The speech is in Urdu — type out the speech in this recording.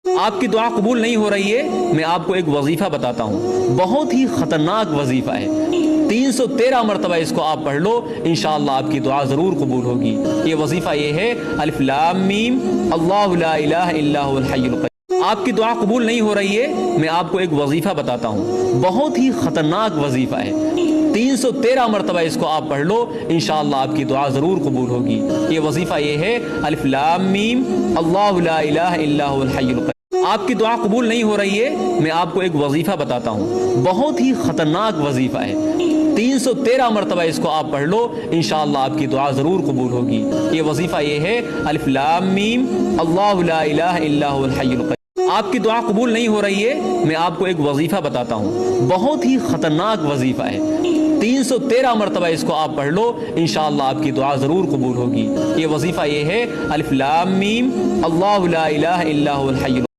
آپ کی دعا قبول نہیں ہو رہی ہے، میں آپ کو ایک وظیفہ بتاتا ہوں، بہت ہی خطرناک وظیفہ ہے۔ 313 مرتبہ اس کو آپ پڑھ لو، انشاءاللہ آپ کی دعا ضرور قبول ہوگی۔ یہ وظیفہ یہ ہے، الف لام میم اللہ لا الہ الا هو الحی القیوم۔ آپ کی دعا قبول نہیں ہو رہی ہے، میں آپ کو ایک وظیفہ بتاتا ہوں، بہت ہی خطرناک وظیفہ ہے۔ 313 مرتبہ اس کو آپ پڑھ لو، انشاءاللہ آپ کی دعا ضرور قبول ہوگی۔ یہ وظیفہ یہ ہے، الف لام میم اللہ لا الہ الا هو الحی القیوم۔ آپ کی دعا قبول نہیں ہو رہی ہے، میں آپ کو ایک وظیفہ بتاتا ہوں، بہت ہی خطرناک وظیفہ ہے۔ 313 مرتبہ اس کو آپ پڑھ لو، انشاءاللہ آپ کی دعا ضرور قبول ہوگی۔ یہ وظیفہ یہ ہے، الف لام میم اللہ لا الہ الا هو الحی القیوم۔ آپ کی دعا قبول نہیں ہو رہی ہے، میں آپ کو ایک وظیفہ بتاتا ہوں، بہت ہی خطرناک وظیفہ ہے۔ 313 مرتبہ اس کو آپ پڑھ لو، انشاءاللہ آپ کی دعا ضرور قبول ہوگی۔ یہ وظیفہ یہ ہے، الف لام میم اللہ لا الہ الا هو الحی القیوم۔